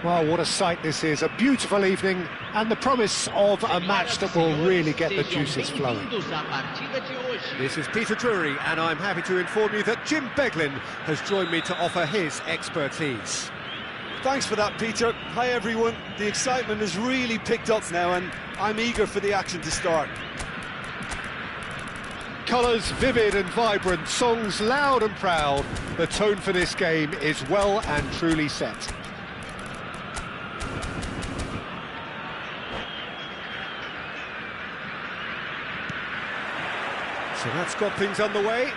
Well, what a sight this is, a beautiful evening and the promise of a match that will really get the juices flowing. This is Peter Drury, and I'm happy to inform you that Jim Beglin has joined me to offer his expertise. Thanks for that, Peter. Hi everyone, the excitement has really picked up now and I'm eager for the action to start. Colours vivid and vibrant, songs loud and proud. The tone for this game is well and truly set. So that's got things underway.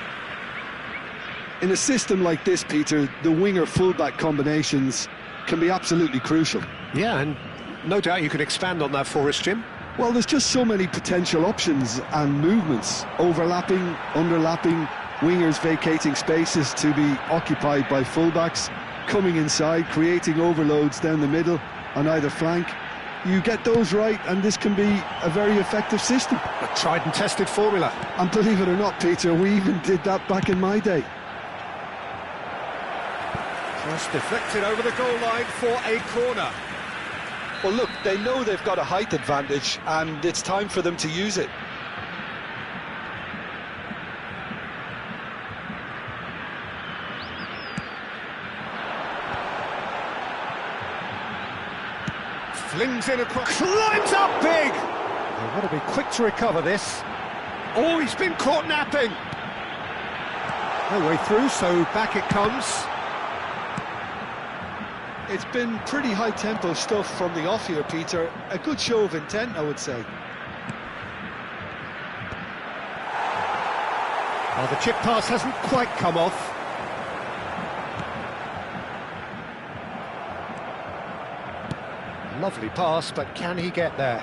In a system like this, Peter, the winger-fullback combinations can be absolutely crucial. Yeah, and no doubt you could expand on that for us, Jim. Well, there's just so many potential options and movements, overlapping, underlapping, wingers vacating spaces to be occupied by fullbacks, coming inside, creating overloads down the middle on either flank. You get those right and this can be a very effective system. A tried and tested formula. And believe it or not, Peter, we even did that back in my day. Just deflected over the goal line for a corner. Well, look, they know they've got a height advantage and it's time for them to use it. Flings in across, climbs up big! They've got to be quick to recover this. Oh, he's been caught napping! No way through, so back it comes. It's been pretty high-tempo stuff from the off here, Peter. A good show of intent, I would say. Well, the chip pass hasn't quite come off. Lovely pass, but can he get there?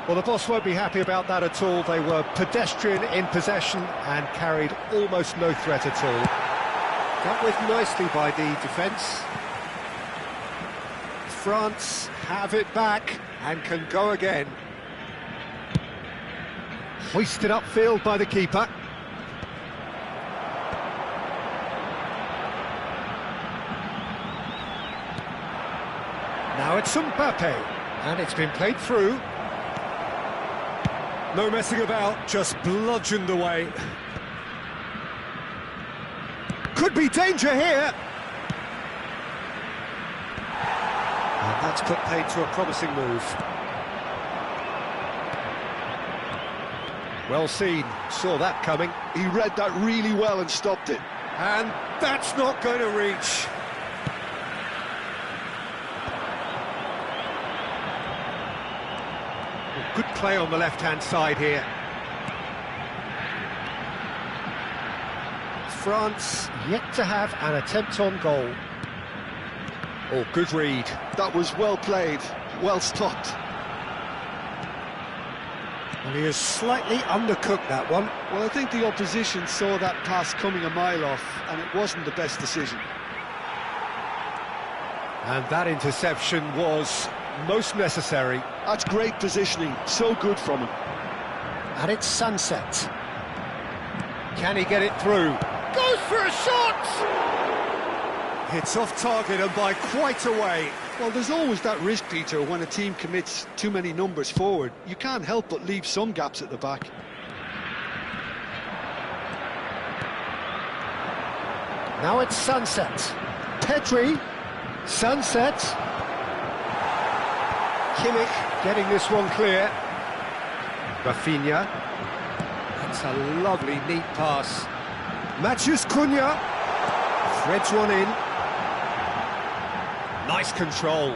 Well, the boss won't be happy about that at all. They were pedestrian in possession and carried almost no threat at all. Dealt with nicely by the defence. France have it back and can go again. Hoisted upfield by the keeper. Now it's Mbappe, and it's been played through. No messing about, just bludgeoned away. Could be danger here. And that's put paid to a promising move. Well seen, saw that coming. He read that really well and stopped it. And that's not going to reach. Good play on the left-hand side here. France yet to have an attempt on goal. Oh, good read. That was well played, well stopped. Well, he has slightly undercooked that one. Well, I think the opposition saw that pass coming a mile off, and it wasn't the best decision. And that interception was most necessary. That's great positioning, so good from him. And it's sunset. Can he get it through? Goes for a shot! It's off target and by quite a way. Well, there's always that risk, Peter, when a team commits too many numbers forward. You can't help but leave some gaps at the back. Now it's sunset. Pedri, sunset. Kimmich getting this one clear. Rafinha. That's a lovely, neat pass. Matheus Cunha. Threads one in. Nice control.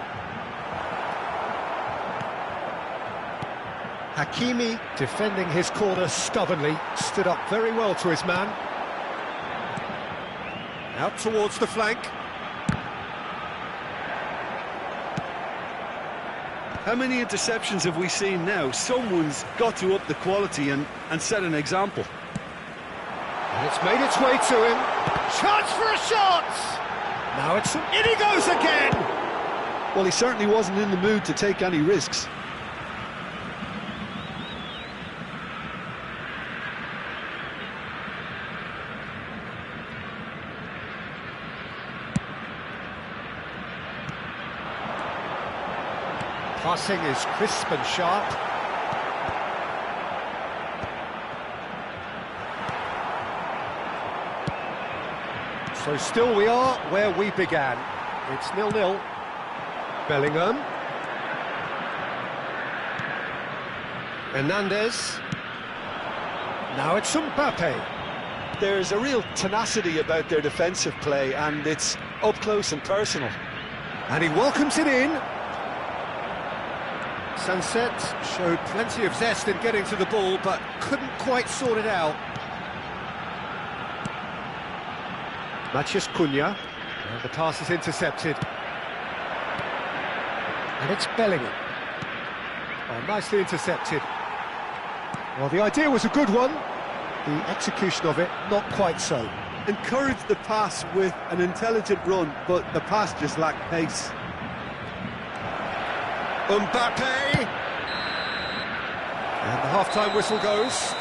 Hakimi defending his corner stubbornly. Stood up very well to his man. Out towards the flank. How many interceptions have we seen now? Someone's got to up the quality and set an example. And it's made its way to him. Chance for a shot! Now it's... in he goes again! Well, he certainly wasn't in the mood to take any risks. Passing is crisp and sharp. So still we are where we began. It's 0-0. Bellingham. Hernandez. Now it's Mbappe. There's a real tenacity about their defensive play, and it's up close and personal. And he welcomes it in. Sunset showed plenty of zest in getting to the ball, but couldn't quite sort it out. Matheus Cunha. And the pass is intercepted. And it's Bellingham. Oh, nicely intercepted. Well, the idea was a good one. The execution of it, not quite so. Encouraged the pass with an intelligent run, but the pass just lacked pace. Mbappe! And the half-time whistle goes.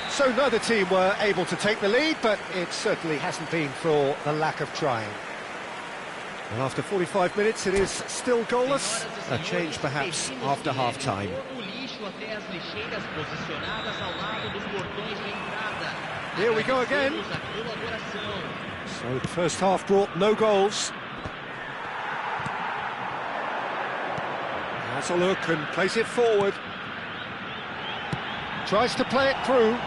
So neither team were able to take the lead, but it certainly hasn't been for the lack of trying. And after 45 minutes, it is still goalless. A change perhaps after half-time. Here we go again. So the first half brought no goals. Has a look and plays it forward. Tries to play it through.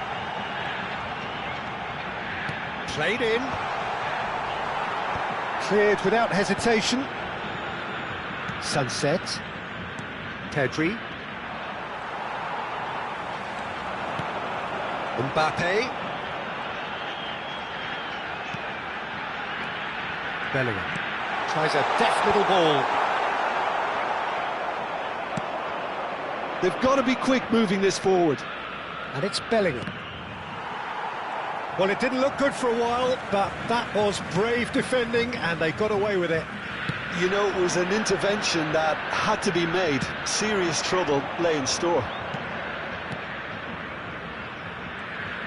Played in. Cleared without hesitation. Sunset. Pedri. Mbappe. Bellingham. Tries a deft little ball. They've got to be quick moving this forward. And it's Bellingham. Well, it didn't look good for a while, but that was brave defending, and they got away with it. You know, it was an intervention that had to be made. Serious trouble lay in store.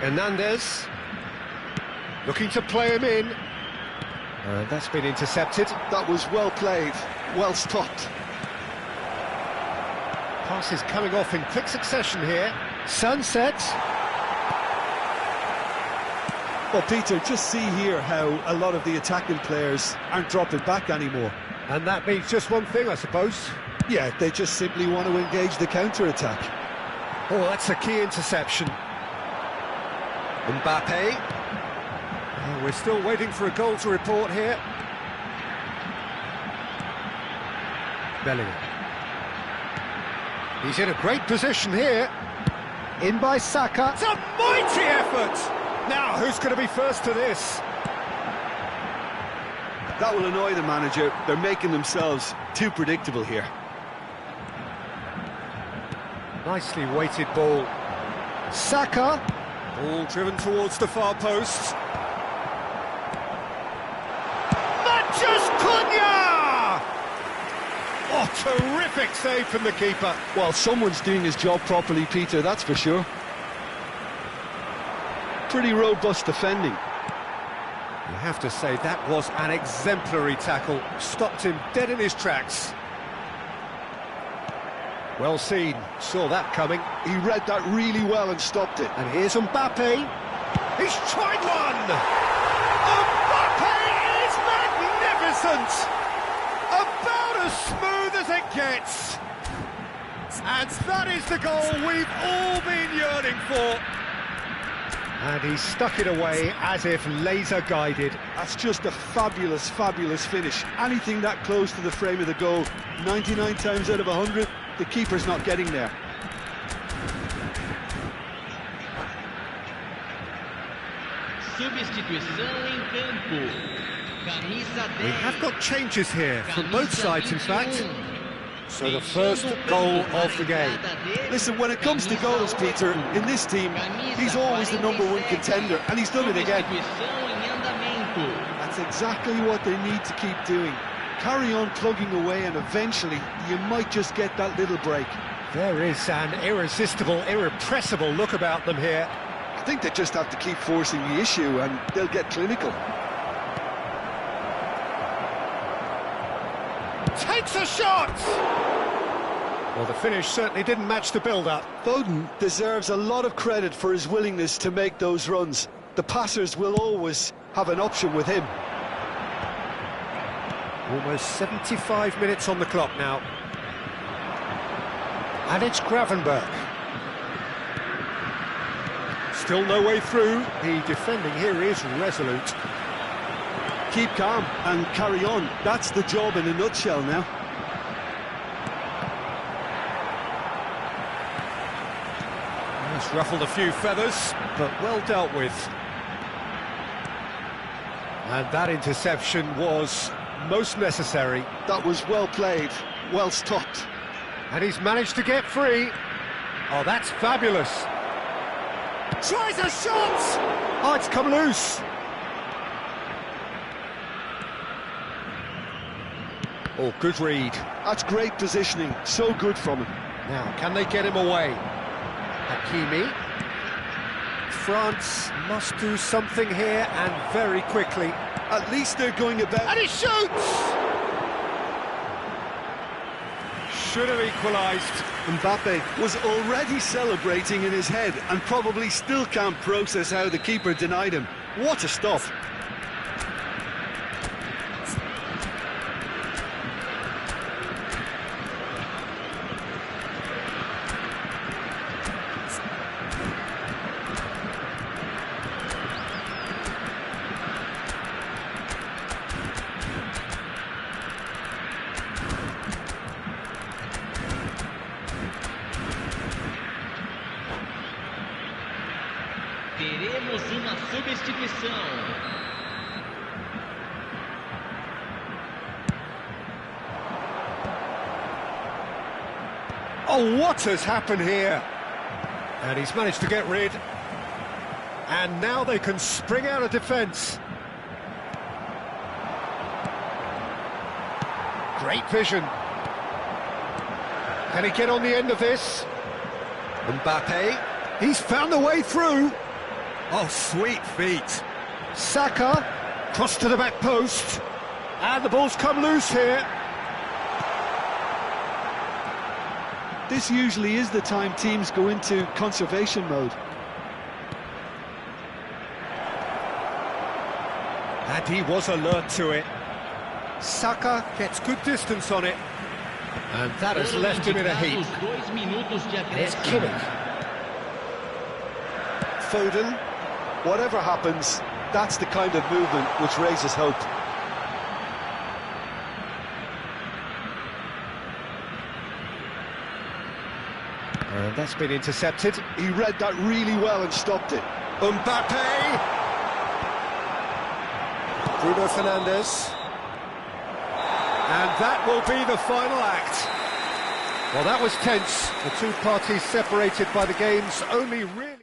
Hernandez. Looking to play him in. That's been intercepted. That was well played, well stopped. Passes coming off in quick succession here. Sunset. Well, Peter, just see here how a lot of the attacking players aren't dropping back anymore. And that means just one thing, I suppose. Yeah, they just simply want to engage the counter-attack. Oh, that's a key interception. Mbappe. Oh, we're still waiting for a goal to report here. Bellingham. He's in a great position here. In by Saka. It's a mighty effort! Now, who's going to be first to this? That will annoy the manager. They're making themselves too predictable here. Nicely weighted ball. Saka. Ball driven towards the far post. Matheus Cunha! Oh, terrific save from the keeper. Well, someone's doing his job properly, Peter, that's for sure. Pretty robust defending. You have to say that was an exemplary tackle. Stopped him dead in his tracks. Well seen, saw that coming. He read that really well and stopped it. And here's Mbappe. He's tried one! Mbappe is magnificent! About as smooth as it gets. And that is the goal we've all been yearning for. And he stuck it away as if laser-guided. That's just a fabulous, fabulous finish. Anything that close to the frame of the goal, 99 times out of 100, the keeper's not getting there. We have got changes here from both sides, in fact. So the first goal of the game. Listen, when it comes to goals, Peter, in this team, he's always the #1 contender, and he's done it again. That's exactly what they need to keep doing. Carry on plugging away, and eventually you might just get that little break. There is an irresistible, irrepressible look about them here. I think they just have to keep forcing the issue, and they'll get clinical. Takes a shot! Well, the finish certainly didn't match the build-up. Foden deserves a lot of credit for his willingness to make those runs. The passers will always have an option with him. Almost 75 minutes on the clock now. And it's Gravenberch. Still no way through. The defending here is resolute. Keep calm and carry on. That's the job in a nutshell now. It's ruffled a few feathers, but well dealt with. And that interception was most necessary. That was well played, well stopped. And he's managed to get free. Oh, that's fabulous. Tries a shot! Oh, it's come loose. Oh, good read. That's great positioning, so good from him. Now, can they get him away? Hakimi. France must do something here, and very quickly. At least they're going about... And he shoots! Should have equalised. Mbappe was already celebrating in his head and probably still can't process how the keeper denied him. What a stop. Teremos uma substituição. Oh, what has happened here? And he's managed to get rid. And now they can spring out of defence. Great vision. Can he get on the end of this? Mbappe. He's found a way through. Oh, sweet feet. Saka, cross to the back post. And the ball's come loose here. This usually is the time teams go into conservation mode. And he was alert to it. Saka gets good distance on it. And that has left him in a heap. It's Kimmich. Foden, whatever happens, that's the kind of movement which raises hope. And that's been intercepted. He read that really well and stopped it. Mbappe! Bruno Fernandes. And that will be the final act. Well, that was tense. The two parties separated by the game's only really...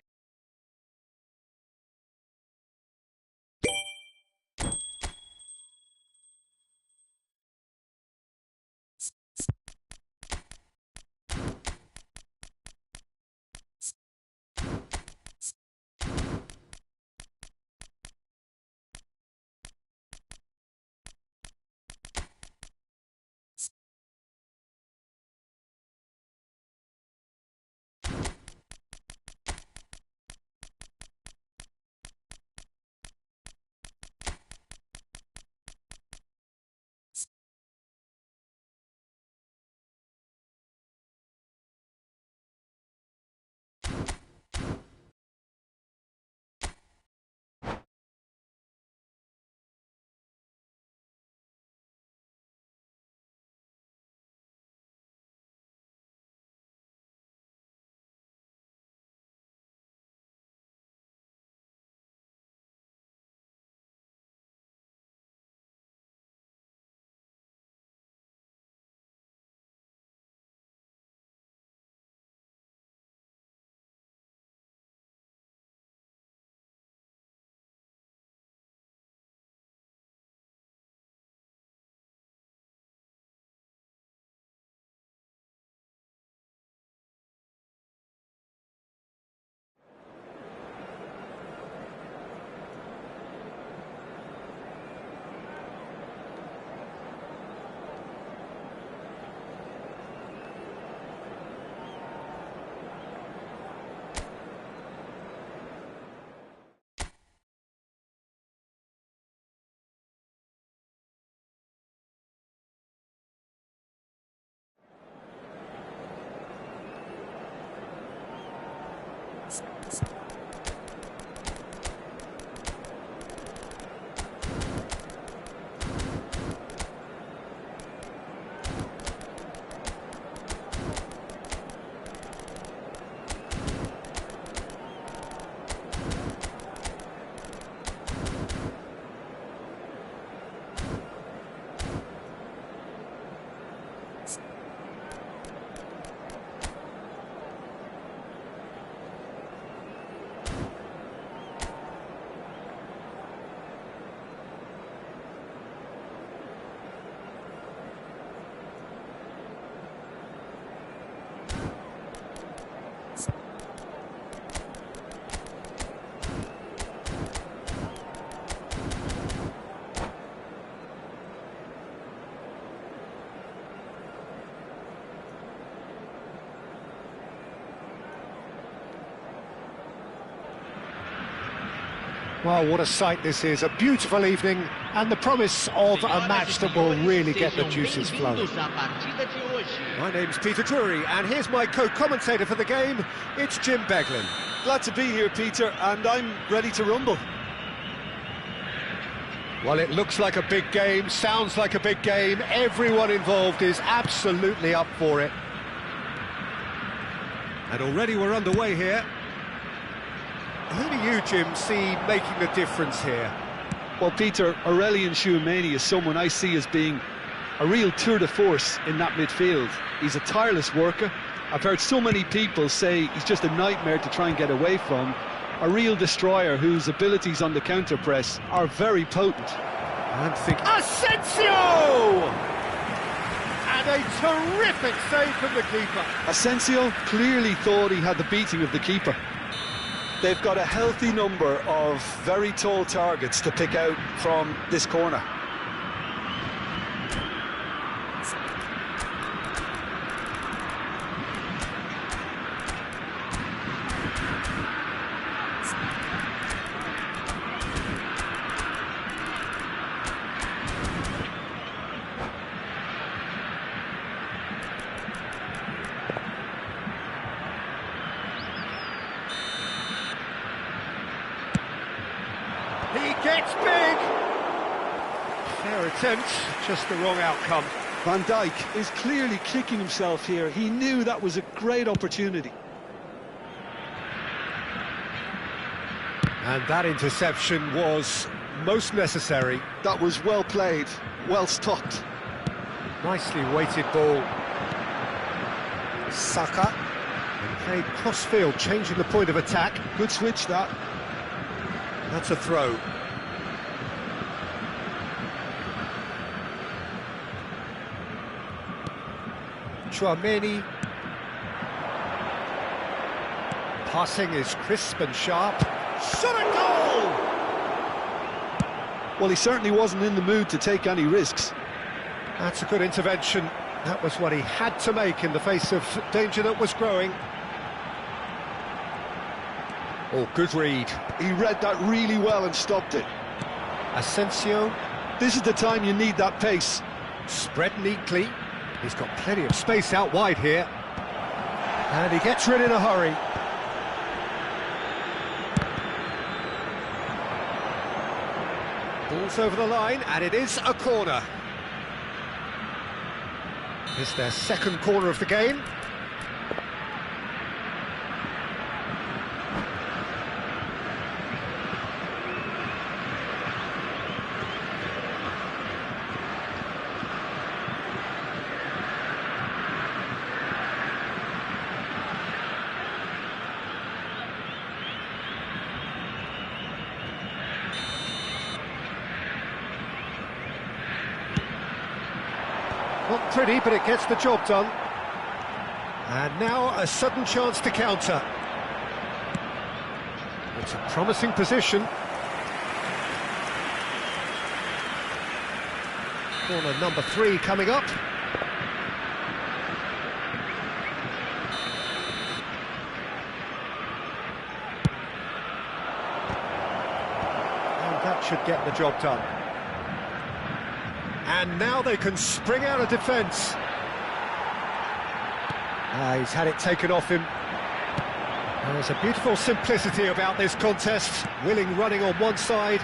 Well, what a sight this is, a beautiful evening, and the promise of a match that will really get the juices flowing. My name's Peter Drury, and here's my co-commentator for the game, it's Jim Beglin. Glad to be here, Peter, and I'm ready to rumble. Well, it looks like a big game, sounds like a big game, everyone involved is absolutely up for it. And already we're underway here. Who do you, Jim, see making the difference here? Well, Peter, Aurelien Tchouameni is someone I see as being a real tour de force in that midfield. He's a tireless worker. I've heard so many people say he's just a nightmare to try and get away from. A real destroyer whose abilities on the counter-press are very potent. And think Asensio! And a terrific save from the keeper. Asensio clearly thought he had the beating of the keeper. They've got a healthy number of very tall targets to pick out from this corner. He gets big! Fair attempt, just the wrong outcome. Van Dijk is clearly kicking himself here. He knew that was a great opportunity. And that interception was most necessary. That was well played, well stopped. Nicely weighted ball. Saka. And played cross-field, changing the point of attack. Good switch, that. That's a throw. Tchouameni. Passing is crisp and sharp. Shot a goal! Well, he certainly wasn't in the mood to take any risks. That's a good intervention. That was what he had to make in the face of danger that was growing. Oh, good read. He read that really well and stopped it. Asensio. This is the time you need that pace. Spread neatly. He's got plenty of space out wide here. And he gets rid in a hurry. Ball's over the line, and it is a corner. It's their second corner of the game. Not pretty, but it gets the job done. And now a sudden chance to counter. It's a promising position. Corner number 3 coming up. And that should get the job done. And now they can spring out of defence. He's had it taken off him. There's a beautiful simplicity about this contest. Willing running on one side,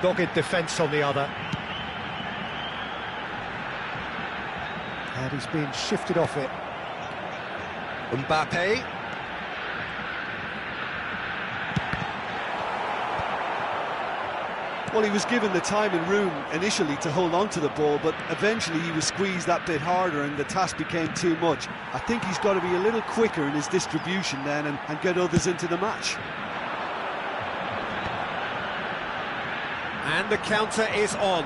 dogged defence on the other. And he's been shifted off it. Mbappe. Well, he was given the time and room initially to hold on to the ball, but eventually he was squeezed that bit harder and the task became too much. I think he's got to be a little quicker in his distribution then and get others into the match. And the counter is on.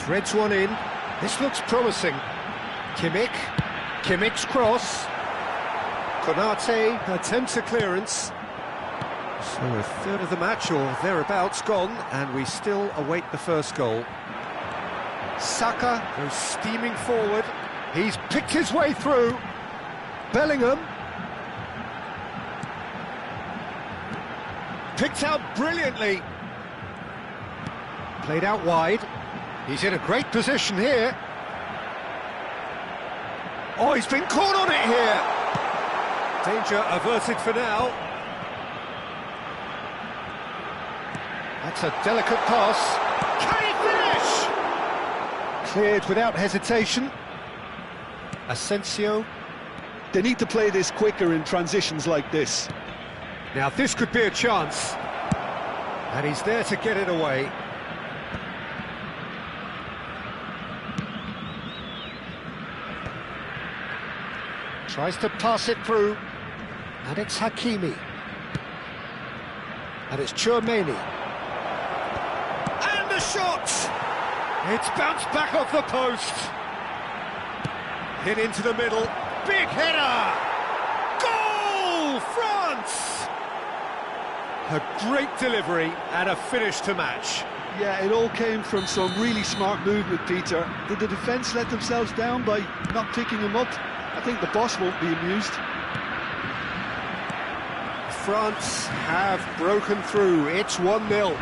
Threads one in. This looks promising. Kimmich's cross. Konate attempts a clearance. So a third of the match or thereabouts gone, and we still await the first goal. Saka goes steaming forward. He's picked his way through. Bellingham. Picked out brilliantly. Played out wide. He's in a great position here. Oh, he's been caught on it here. Danger averted for now. That's a delicate pass. Can he finish? Cleared without hesitation. Asensio. They need to play this quicker in transitions like this. Now this could be a chance. And he's there to get it away. Tries to pass it through. And it's Hakimi. And it's Tchouaméni. And the shot! It's bounced back off the post. Hit into the middle. Big header! Goal! France! A great delivery and a finish to match. Yeah, it all came from some really smart movement, Peter. Did the defence let themselves down by not picking him up? I think the boss won't be amused. France have broken through. It's 1-0.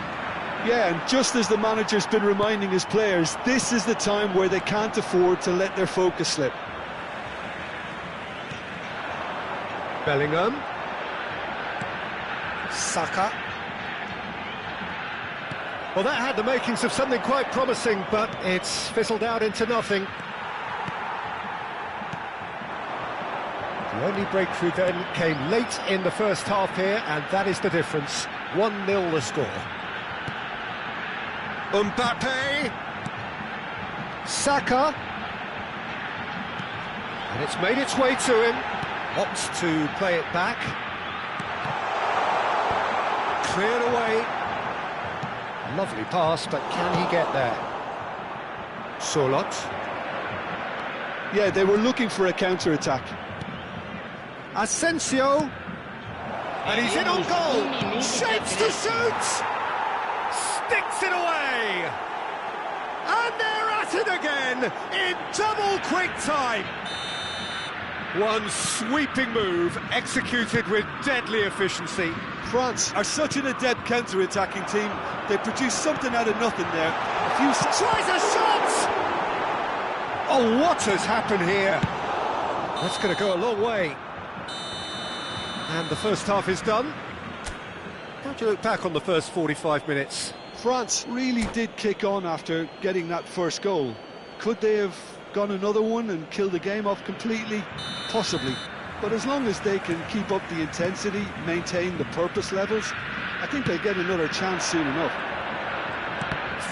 Yeah, and just as the manager's been reminding his players, this is the time where they can't afford to let their focus slip. Bellingham. Saka. Well, that had the makings of something quite promising, but it's fizzled out into nothing. The only breakthrough then came late in the first half here, and that is the difference. 1-0 the score. Mbappe. Saka. And it's made its way to him. Opts to play it back. Cleared away. Lovely pass, but can he get there? Solot. Yeah, they were looking for a counter-attack. Asensio. And he's in on goal. Shapes to shoot. Sticks it away. And they're at it again in double quick time. One sweeping move executed with deadly efficiency. France are such an adept counter-attacking team. They produce something out of nothing there. Tries a shot! Oh, what has happened here? That's going to go a long way. And the first half is done. How do you look back on the first 45 minutes? France really did kick on after getting that first goal. Could they have gone another one and killed the game off completely? Possibly. But as long as they can keep up the intensity, maintain the purpose levels, I think they'll get another chance soon enough.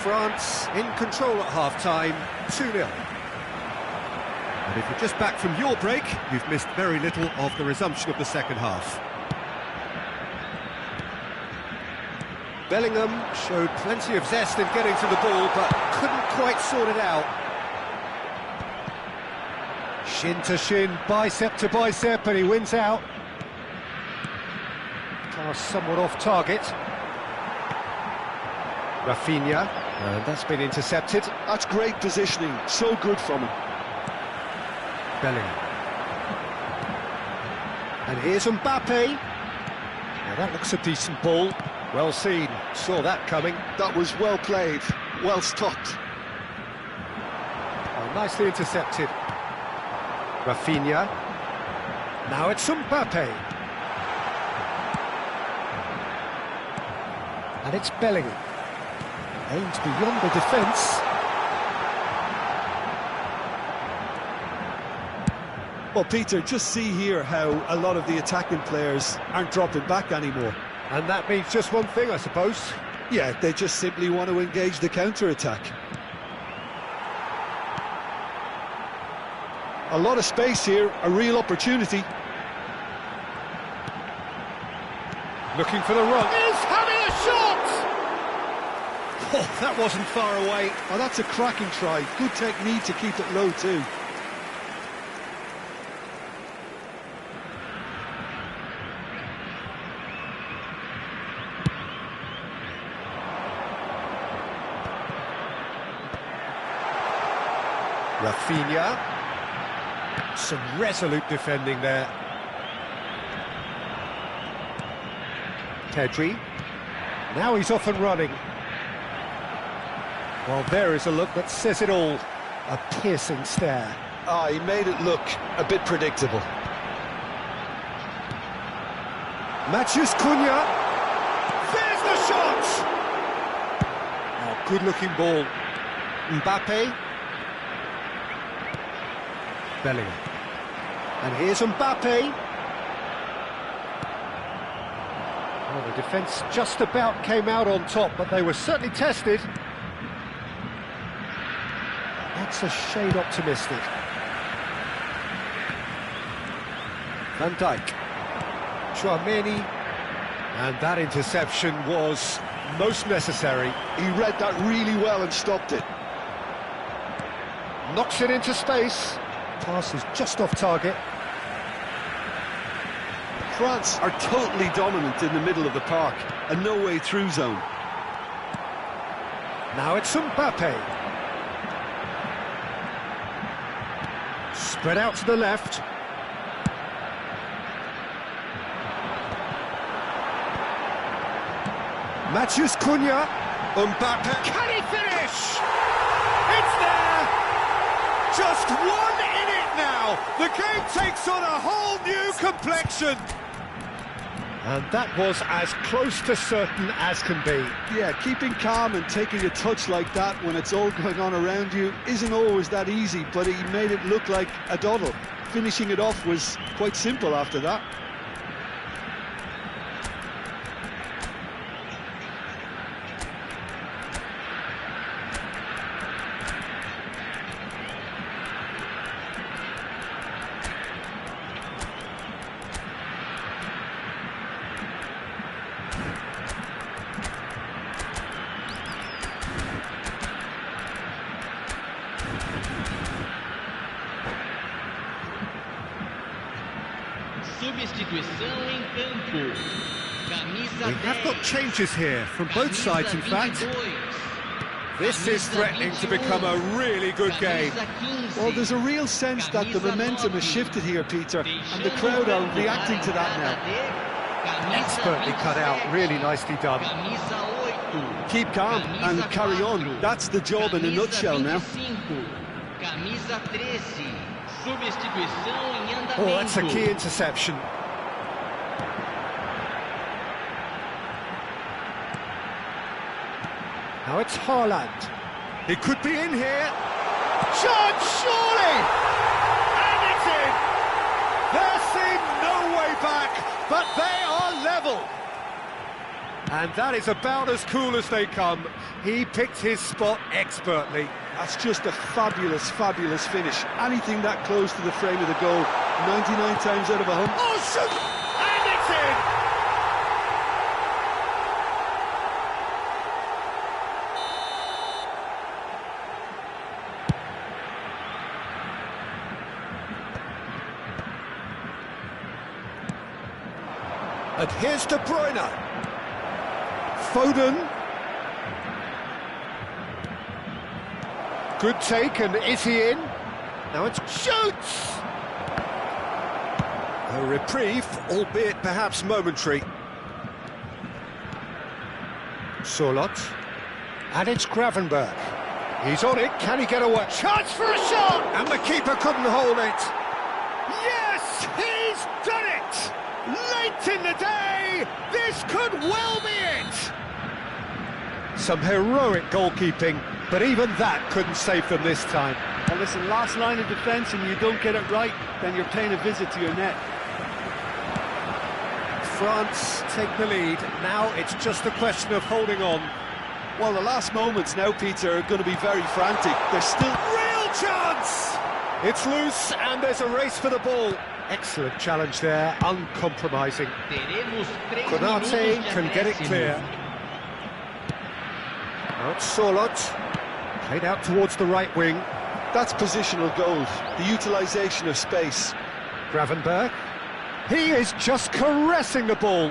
France in control at half-time, 2-0. And if you're just back from your break, you've missed very little of the resumption of the second half. Bellingham showed plenty of zest in getting to the ball, but couldn't quite sort it out. Shin to shin, bicep to bicep, and he wins out. Pass somewhat off target. Rafinha, and that's been intercepted. That's great positioning, so good from him. Bellingham. And here's Mbappe. Now that looks a decent ball. Well seen, saw that coming. That was well played, well stopped. Oh, nicely intercepted. Rafinha. Now it's Mbappe. And it's Bellingham. Aims beyond the defence. Well, Peter, just see here how a lot of the attacking players aren't dropping back anymore. And that means just one thing, I suppose. Yeah, they just simply want to engage the counter-attack. A lot of space here, a real opportunity. Looking for the run. He's having a shot! Oh, that wasn't far away. Oh, that's a cracking try. Good technique to keep it low too. Rafinha. Some resolute defending there. Pedri. Now he's off and running. Well, there is a look that says it all. A piercing stare. Ah, he made it look a bit predictable. Matheus Cunha. There's the shot! Oh, good-looking ball. Mbappe. Bellingham. And here's Mbappe. Well, the defence just about came out on top, but they were certainly tested. That's a shade optimistic. Van Dijk. Tchouameni. And that interception was most necessary. He read that really well and stopped it. Knocks it into space. Pass is just off target. France are totally dominant in the middle of the park, a no-way through zone. Now it's Mbappe. Spread out to the left. Matheus Cunha. Mbappe. Can he finish? It's there! Just one in it now! The game takes on a whole new complexion! And that was as close to certain as can be. Yeah, keeping calm and taking a touch like that when it's all going on around you isn't always that easy, but he made it look like a doddle. Finishing it off was quite simple after that. Substituição em campo. Camisa 10. We have got changes here, from both sides in fact. This is threatening to become a really good game. Well, there's a real sense that the momentum has shifted here, Peter, and the crowd are reacting to that now. Expertly cut out, really nicely done. Keep calm and carry on. That's the job in a nutshell now. Camisa 13. Substituição em andamento. Oh, that's a key interception. Now it's Haaland. He could be in here. Chance, surely! And it's in! There seemed no way back, but they are level. And that is about as cool as they come. He picked his spot expertly. That's just a fabulous, fabulous finish. Anything that close to the frame of the goal, 99 times out of 100. Oh, shoot! And it's in! And here's De Bruyne. Foden. Good take, and is he in? Now it's shoots! A reprieve, albeit perhaps momentary. Sorloth. And it's Gravenberch. He's on it, can he get away? Chance for a shot! And the keeper couldn't hold it. Yes, he's done it! Late in the day, this could well be it! Some heroic goalkeeping, but even that couldn't save them this time. Well, listen, last line of defence and you don't get it right, then you're paying a visit to your net. France take the lead. Now it's just a question of holding on. Well, the last moments now, Peter, are going to be very frantic. There's still... Real chance! It's loose and there's a race for the ball. Excellent challenge there, uncompromising. Konate can get it clear. Out Solot, played out towards the right wing. That's positional goal, the utilisation of space. Gravenberg, he is just caressing the ball.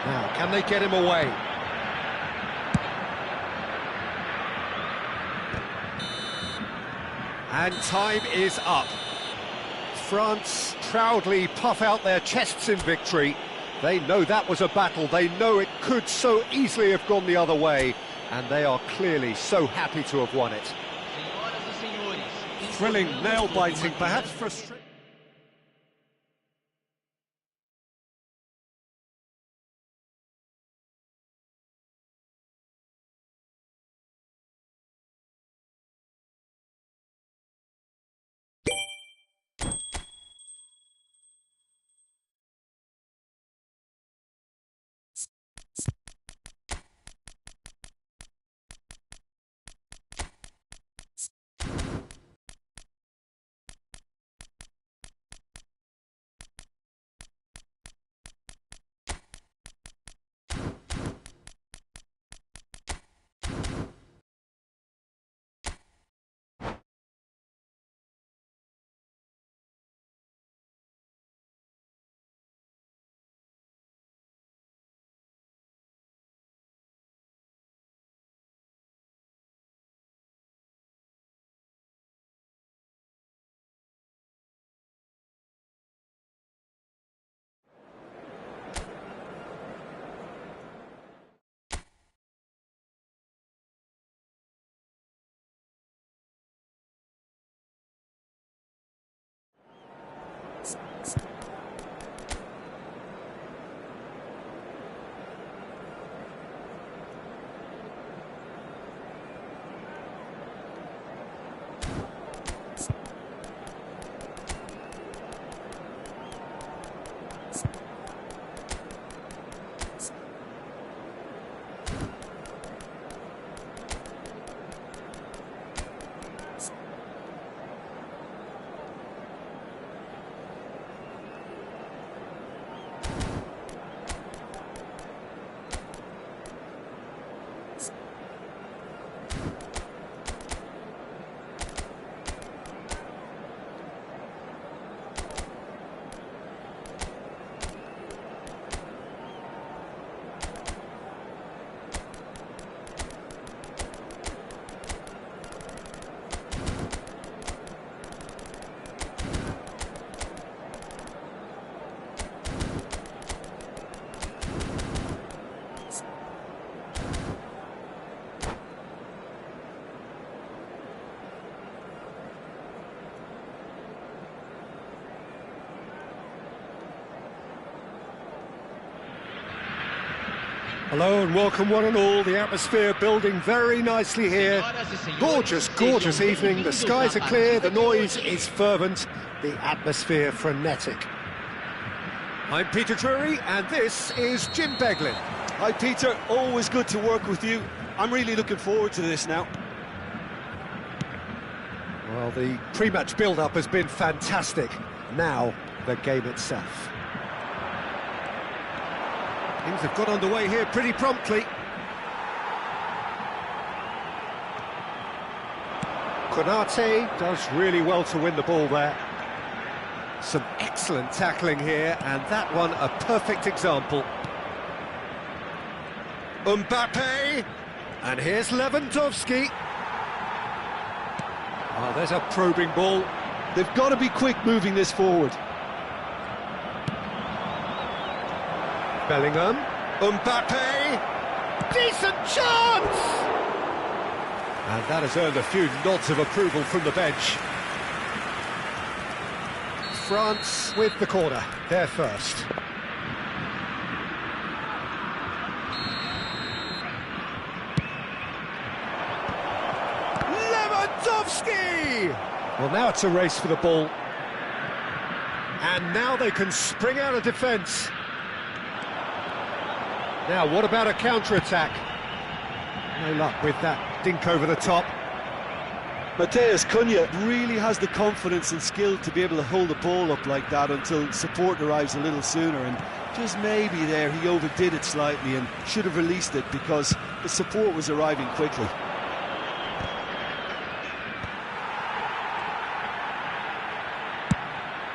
Now, can they get him away? And time is up. France proudly puff out their chests in victory. They know that was a battle, they know it could so easily have gone the other way, and they are clearly so happy to have won it. Thrilling, nail-biting, perhaps frustrating. Hello and welcome one and all, the atmosphere building very nicely here. Gorgeous, gorgeous evening, the skies are clear, the noise is fervent, the atmosphere frenetic. I'm Peter Drury and this is Jim Beglin. Hi Peter, always good to work with you. I'm really looking forward to this now. Well, the pre-match build-up has been fantastic. Now, the game itself. Things have got underway here pretty promptly. Konate does really well to win the ball there. Some excellent tackling here, and that one a perfect example. Mbappe, and here's Lewandowski. Oh, there's a probing ball. They've got to be quick moving this forward. Bellingham, Mbappe, decent chance! And that has earned a few nods of approval from the bench. France with the corner, they're first. Lewandowski! Well, now it's a race for the ball. And now they can spring out of defence. Now, what about a counter-attack? No luck with that dink over the top. Mateus Cunha really has the confidence and skill to be able to hold the ball up like that until support arrives a little sooner, and just maybe there he overdid it slightly and should have released it because the support was arriving quickly.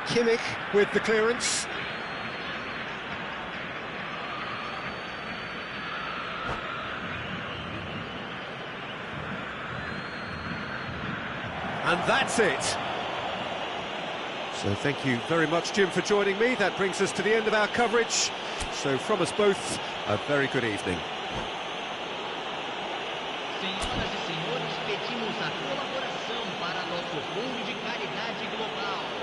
Kimmich with the clearance. And that's it. So thank you very much, Jim, for joining me. That brings us to the end of our coverage. So from us both, a very good evening. Senhoras e senhores, pedimos a colaboração para nosso fundo de caridade global.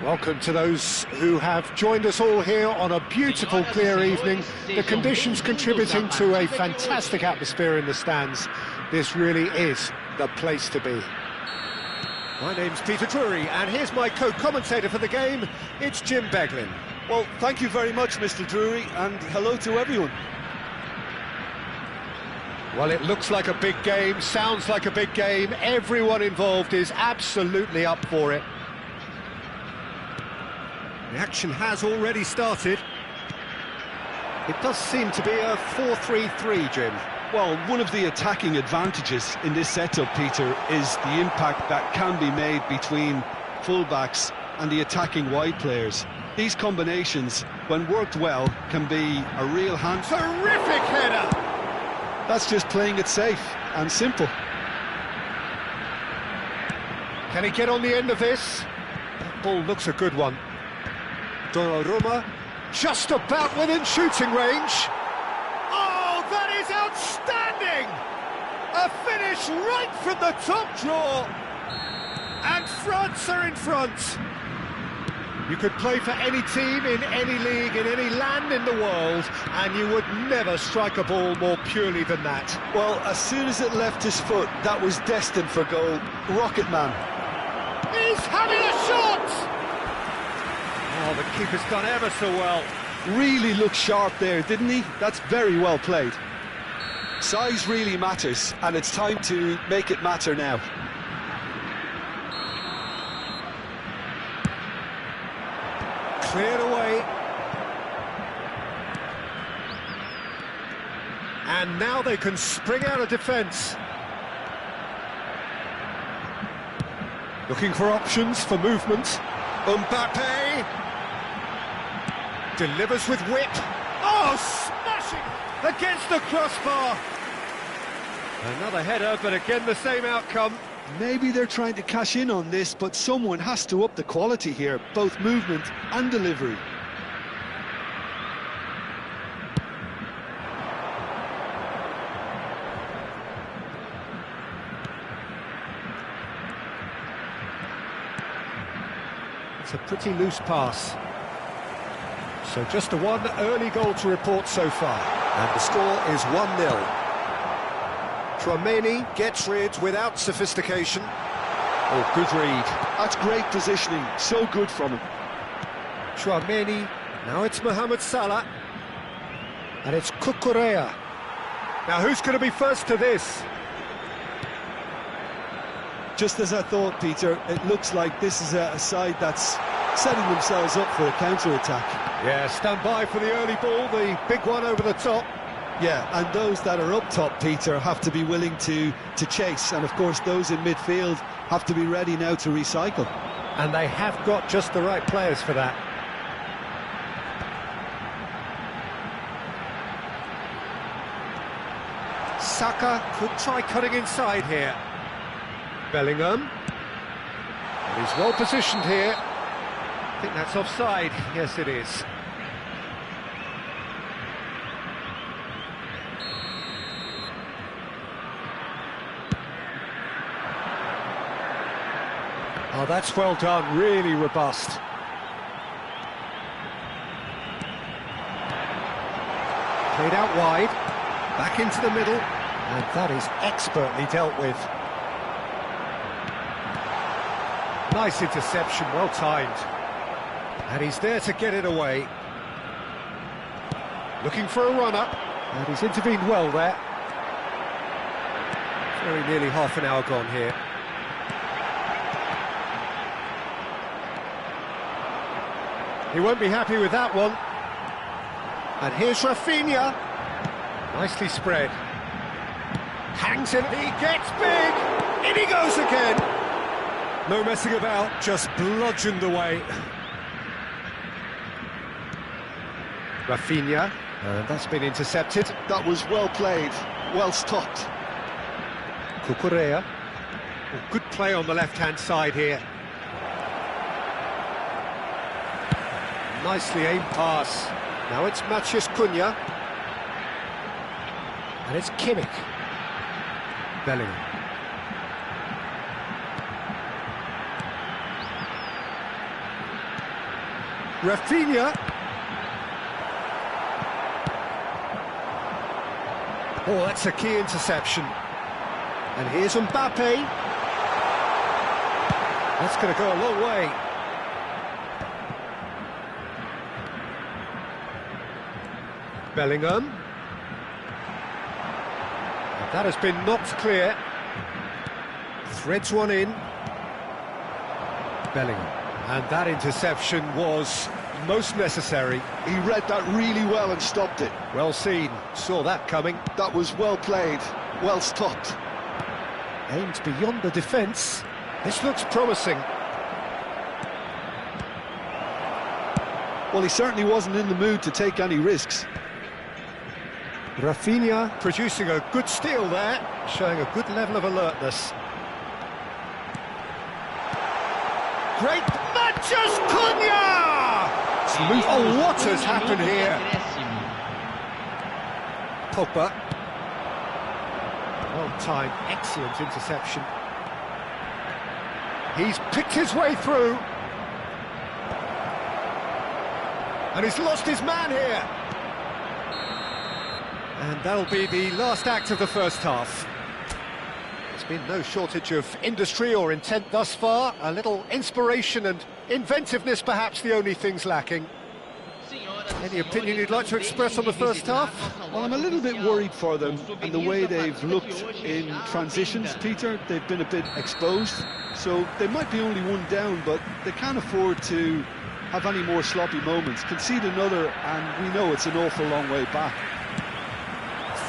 Welcome to those who have joined us all here on a beautiful, clear evening. The conditions contributing to a fantastic atmosphere in the stands. This really is the place to be. My name's Peter Drury, and here's my co-commentator for the game. It's Jim Beglin. Well, thank you very much, Mr. Drury, and hello to everyone. Well, it looks like a big game, sounds like a big game. Everyone involved is absolutely up for it. The action has already started. It does seem to be a 4-3-3, Jim. Well, one of the attacking advantages in this setup, Peter, is the impact that can be made between fullbacks and the attacking wide players. These combinations, when worked well, can be a real hand. Terrific header! That's just playing it safe and simple. Can he get on the end of this? That ball looks a good one. Donnarumma, just about within shooting range. Oh, that is outstanding! A finish right from the top draw. And France are in front. You could play for any team, in any league, in any land in the world, and you would never strike a ball more purely than that. Well, as soon as it left his foot, that was destined for goal. Rocket man. He's having a shot! Oh, the keeper's done ever so well. Really looked sharp there, didn't he? That's very well played. Size really matters, and it's time to make it matter now. Cleared away. And now they can spring out of defence. Looking for options for movement. Mbappe delivers with wit. Oh, smashing against the crossbar. Another header, but again the same outcome. Maybe they're trying to cash in on this, but someone has to up the quality here, both movement and delivery. It's a pretty loose pass. So just one early goal to report so far. And the score is 1-0. Tchouaméni gets rid without sophistication. Oh, good read. That's great positioning, so good from him. Tchouaméni, now it's Mohamed Salah. And it's Cucurella. Now who's going to be first to this? Just as I thought, Peter, it looks like this is a side that's setting themselves up for a counter-attack. Yeah, stand by for the early ball, the big one over the top. Yeah, and those that are up top, Peter, have to be willing to chase. And, of course, those in midfield have to be ready now to recycle. And they have got just the right players for that. Saka could try cutting inside here. Bellingham. And he's well positioned here. I think that's offside. Yes, it is. Oh, that's well done, really robust. Played out wide, back into the middle, and that is expertly dealt with. Nice interception, well timed. And he's there to get it away. Looking for a run-up, and he's intervened well there. Very nearly half an hour gone here. He won't be happy with that one. And here's Rafinha. Nicely spread. Hangs it, he gets big! In he goes again! No messing about, just bludgeoned away. Rafinha, and that's been intercepted. That was well played, well stopped. Cucurella. Oh, good play on the left-hand side here. Nicely aimed pass. Now it's Matheus Cunha. And it's Kimmich. Bellingham. Rafinha. Oh, that's a key interception. And here's Mbappe. That's going to go a long way. Bellingham. And that has been knocked clear. Threads one in. Bellingham. And that interception was most necessary. He read that really well and stopped it. Well seen. Saw that coming. That was well played, well stopped. Aimed beyond the defence. This looks promising. Well, he certainly wasn't in the mood to take any risks. Rafinha producing a good steal there, showing a good level of alertness. Great matches, Cunha! Oh, what has happened here? Pogba. Well-timed, excellent interception. He's picked his way through. And he's lost his man here. And that'll be the last act of the first half. There's been no shortage of industry or intent thus far. A little inspiration and inventiveness, perhaps the only things lacking. Any opinion you'd like to express on the first half? Well, I'm a little bit worried for them and the way they've looked in transitions, Peter. They've been a bit exposed, so they might be only one down, but they can't afford to have any more sloppy moments. Concede another, and we know it's an awful long way back.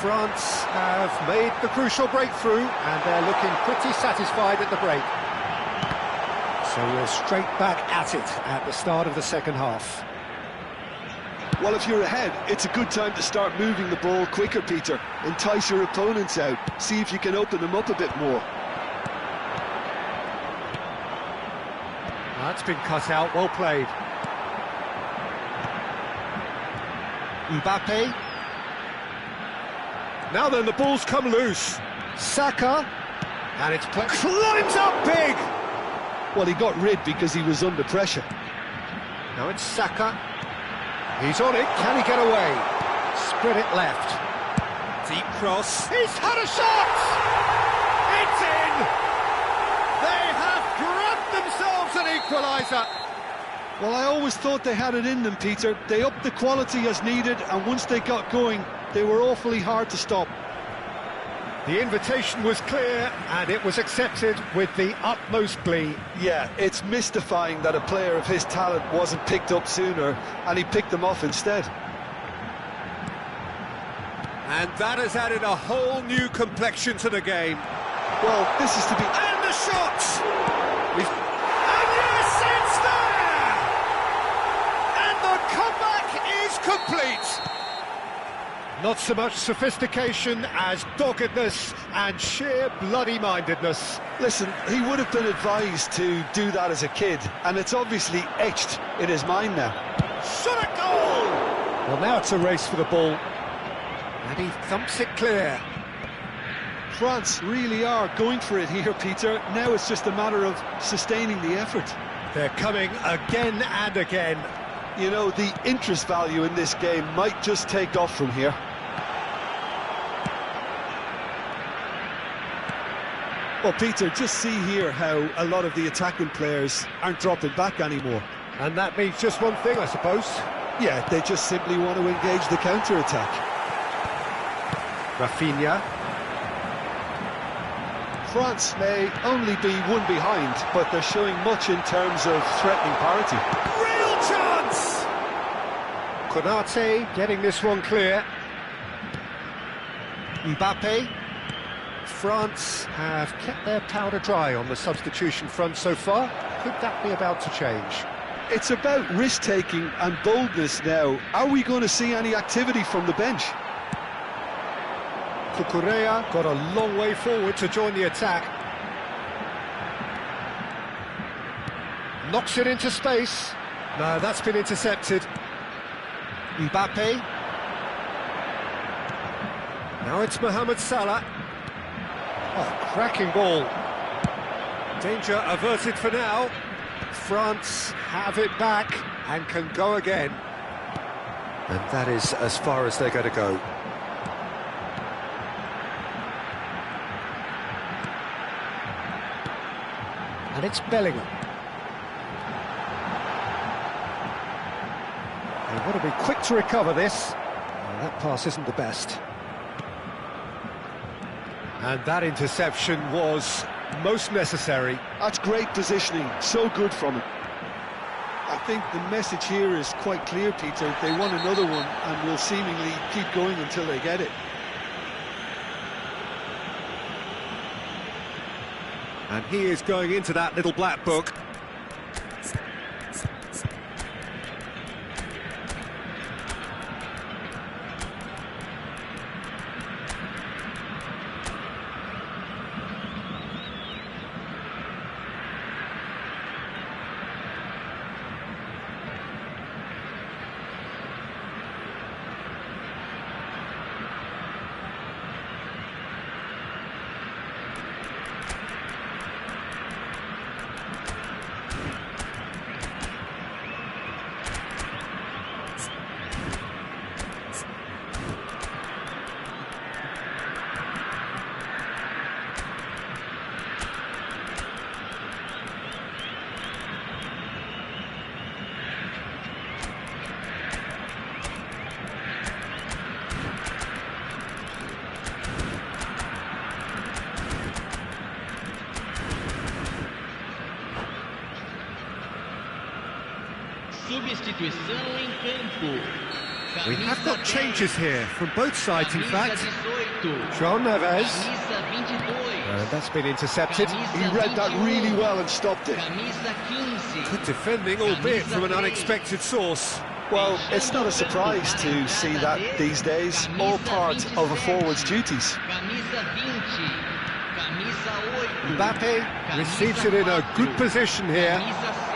France have made the crucial breakthrough, and they're looking pretty satisfied at the break. So we're straight back at it at the start of the second half. Well, if you're ahead, it's a good time to start moving the ball quicker, Peter. Entice your opponents out. See if you can open them up a bit more. That's been cut out, well played. Mbappe. Now then, the ball's come loose. Saka. And it's climbs up big! Well, he got rid because he was under pressure. Now it's Saka. He's on it, can he get away? Spread it left. Deep cross. He's had a shot! It's in! They have grabbed themselves an equaliser. Well, I always thought they had it in them, Peter. They upped the quality as needed, and once they got going, they were awfully hard to stop. The invitation was clear, and it was accepted with the utmost glee. Yeah, it's mystifying that a player of his talent wasn't picked up sooner, and he picked them off instead. And that has added a whole new complexion to the game. Well, this is to be... And the shots! And yes, it's there! And the comeback is complete! Not so much sophistication as doggedness and sheer bloody-mindedness. Listen, he would have been advised to do that as a kid, and it's obviously etched in his mind now. Shot a goal! Well, now it's a race for the ball. And he thumps it clear. France really are going for it here, Peter. Now it's just a matter of sustaining the effort. They're coming again and again. You know, the interest value in this game might just take off from here. Well, Peter, just see here how a lot of the attacking players aren't dropping back anymore. And that means just one thing, I suppose. Yeah, they just simply want to engage the counter-attack. Rafinha. France may only be one behind, but they're showing much in terms of threatening parity. Real chance! Konate getting this one clear. Mbappe. France have kept their powder dry on the substitution front so far. Could that be about to change? It's about risk-taking and boldness now. Are we going to see any activity from the bench? Cucurella got a long way forward to join the attack. Knocks it into space. No, that's been intercepted. Mbappe. Now it's Mohamed Salah. Oh, cracking ball. Danger averted for now. France have it back, And can go again. And that is as far as they're going to go. And it's Bellingham. They want to be quick to recover this. Well, that pass isn't the best. And that interception was most necessary. That's great positioning, so good from him. I think the message here is quite clear, Peter. They want another one and will seemingly keep going until they get it. And he is going into that little black book. Substituição em campo. We have got changes here from both sides, in fact. 18. João Neves. Camisa 22. That's been intercepted. He read that really well and stopped it. Camisa 15. Good defending, albeit from an unexpected source. Well, it's not a surprise to see that these days, all part of a forward's duties. Camisa 20. Camisa 8. Mbappe receives it in a good position here. Camisa 6.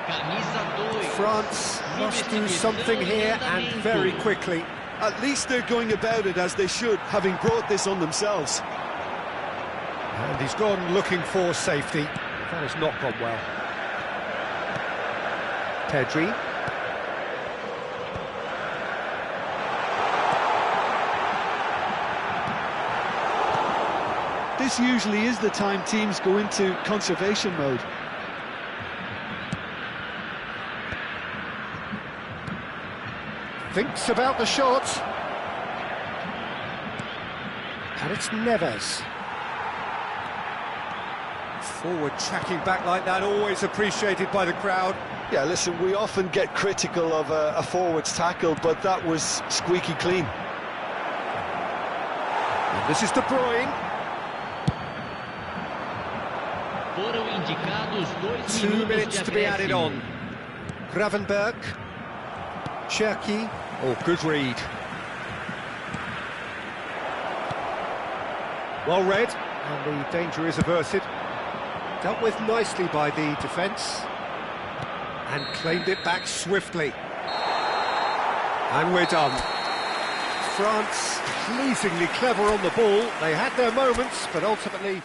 Camisa 2. France must do something here and very quickly. At least they're going about it as they should, having brought this on themselves. And he's gone looking for safety. That has not gone well. Pedri. This usually is the time teams go into conservation mode. Thinks about the shot. And it's Neves. Forward tracking back like that, always appreciated by the crowd. Yeah, listen, we often get critical of a forward's tackle, but that was squeaky clean. And this is De Bruyne. Foram indicados 2 minutes to be added on. Gravenberg. Cherki. Oh, good read. Well read, and the danger is averted. Dealt with nicely by the defence. And claimed it back swiftly. And we're done. France pleasingly clever on the ball. They had their moments, but ultimately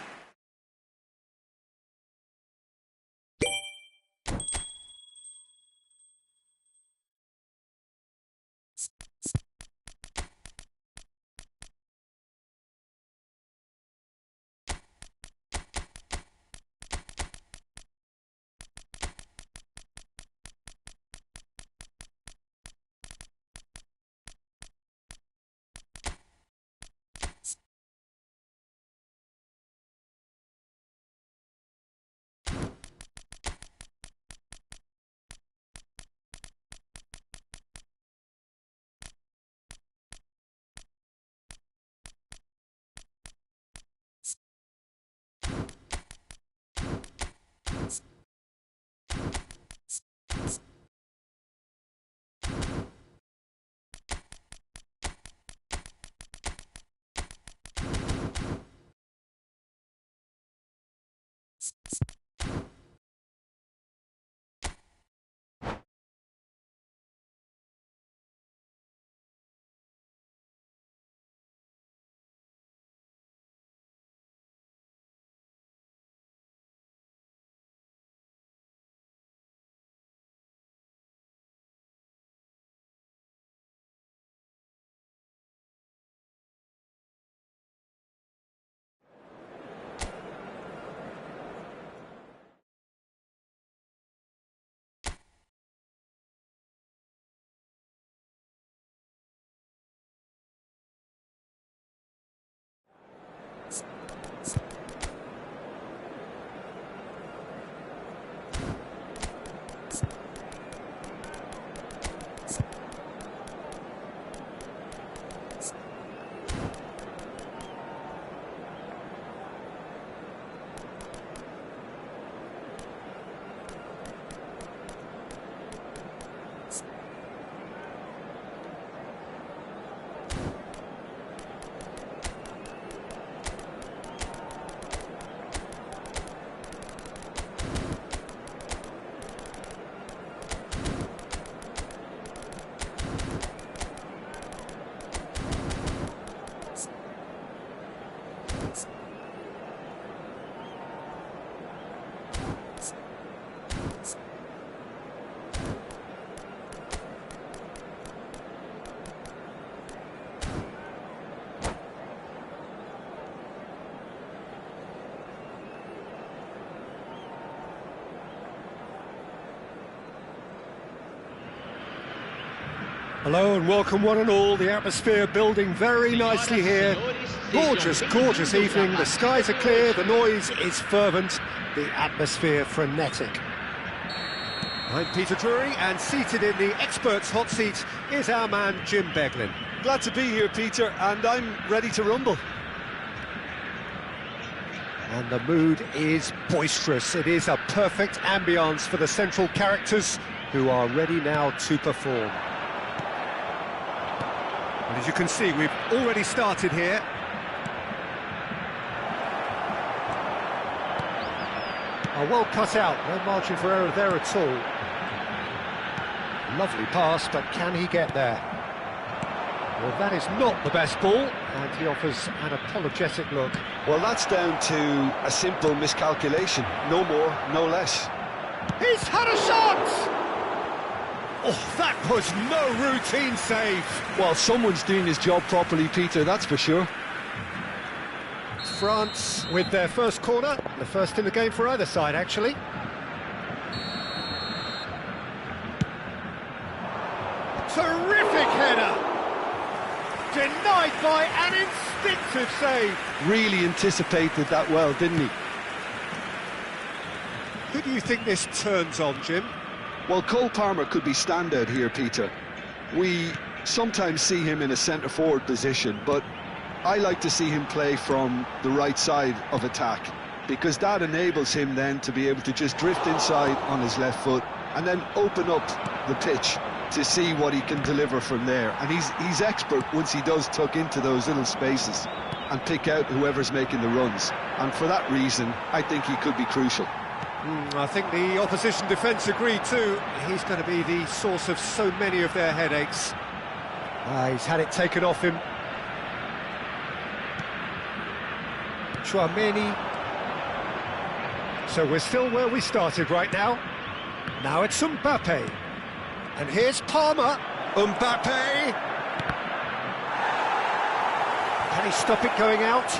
Hello and welcome one and all. The atmosphere building very nicely here. Gorgeous, gorgeous evening. The skies are clear, the noise is fervent, the atmosphere frenetic. I'm Peter Drury, and seated in the experts' hot seat is our man Jim Beglin. Glad to be here, Peter, and I'm ready to rumble. And the mood is boisterous. It is a perfect ambience for the central characters who are ready now to perform. And as you can see, we've already started here. Oh, well cut out, no margin for error there at all. Lovely pass, but can he get there? Well, that is not the best ball, and he offers an apologetic look. Well, that's down to a simple miscalculation. No more, no less. He's had a shot! Oh, that was no routine save. Well, someone's doing his job properly, Peter, that's for sure. France with their first corner, the first in the game for either side, actually. Terrific header! Denied by an instinctive save. Really anticipated that well, didn't he? Who do you think this turns on, Jim? Well, Cole Palmer could be standout here, Peter. We sometimes see him in a centre-forward position, but I like to see him play from the right side of attack, because that enables him then to be able to just drift inside on his left foot and then open up the pitch to see what he can deliver from there. And he's expert once he does tuck into those little spaces and pick out whoever's making the runs. And for that reason, I think he could be crucial. I think the opposition defence agree too. He's going to be the source of so many of their headaches. He's had it taken off him. Chouameni. So we're still where we started right now. Now it's Mbappe. And here's Palmer. Mbappe. Can he stop it going out?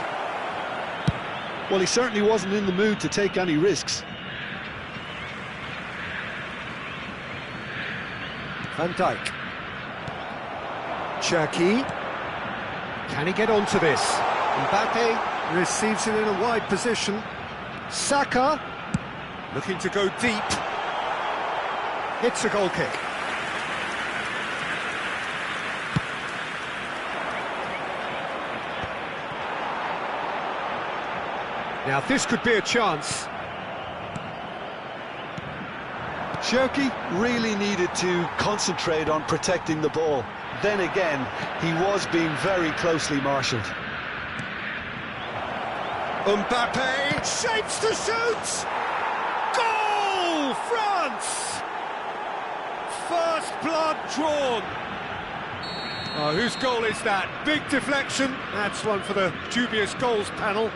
Well, he certainly wasn't in the mood to take any risks. Van Dijk. Cherki. Can he get onto this? Mbappe receives it in a wide position. Saka looking to go deep. Hits a goal kick. Now this could be a chance. Cherki really needed to concentrate on protecting the ball. Then again, he was being very closely marshalled. Mbappe shapes to shoot! Goal! France! First blood drawn. Oh, whose goal is that? Big deflection. That's one for the dubious goals panel.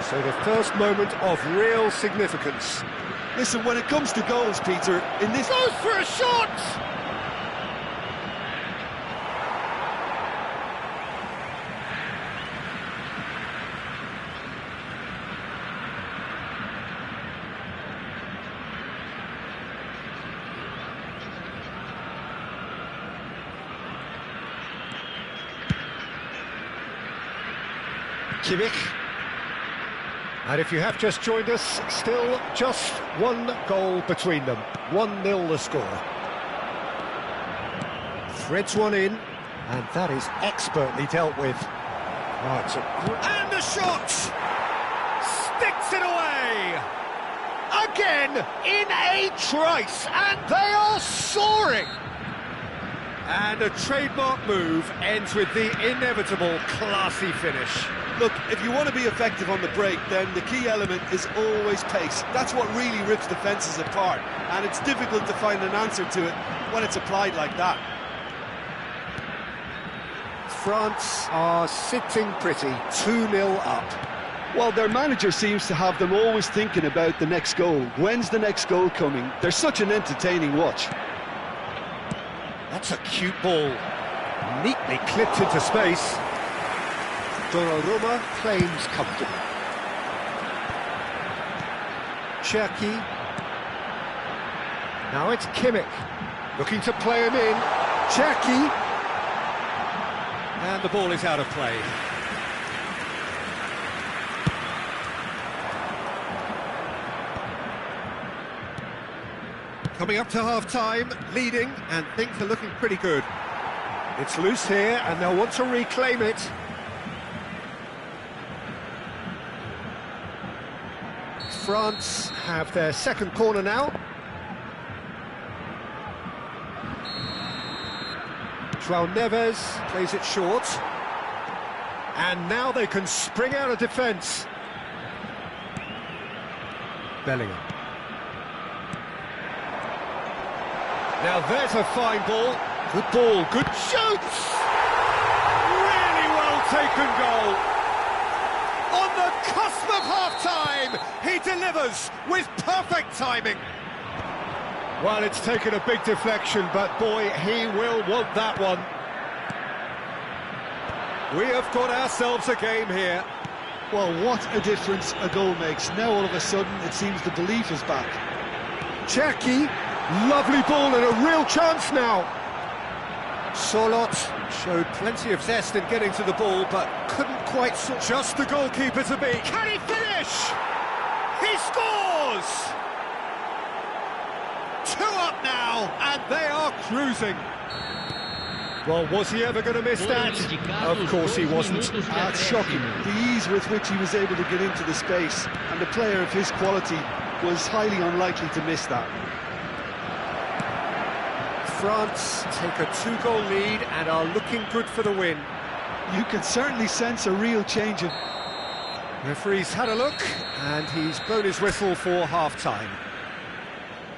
So the first moment of real significance. Listen, when it comes to goals, Peter, in this... Goes for a shot! Kimmich. And if you have just joined us, still just one goal between them. 1-0 the score. Threads one in, and that is expertly dealt with. Right, and the shot! Sticks it away! Again, in a trice, and they are soaring! And a trademark move ends with the inevitable classy finish. Look, if you want to be effective on the break, then the key element is always pace. That's what really rips defences apart, and it's difficult to find an answer to it when it's applied like that. France are sitting pretty, 2-0 up. Well, their manager seems to have them always thinking about the next goal. When's the next goal coming? They're such an entertaining watch. That's a cute ball. Neatly clipped into space. Donnarumma claims comfortably. Cherki. Now it's Kimmich. Looking to play him in. Jackie. And the ball is out of play. Coming up to half-time, leading, and things are looking pretty good. It's loose here, and they'll want to reclaim it. France have their second corner now. João Neves plays it short. And now they can spring out of defence. Bellingham. Now there's a fine ball. Good ball, good shoots! Really well taken goal. On the cusp of half-time, he delivers with perfect timing. Well, it's taken a big deflection, but boy, he will want that one. We have got ourselves a game here. Well, what a difference a goal makes. Now all of a sudden it seems the belief is back. Jackie, lovely ball and a real chance now. Solot showed plenty of zest in getting to the ball, but couldn't quite sort. Just the goalkeeper to beat. Can he finish? He scores! 2 up now, and they are cruising. Well, was he ever going to miss that? Of course he wasn't. That's shocking. The ease with which he was able to get into the space, and a player of his quality was highly unlikely to miss that. France take a 2-goal lead and are looking good for the win. You can certainly sense a real change of... Referee's had a look, and he's blown his whistle for half-time.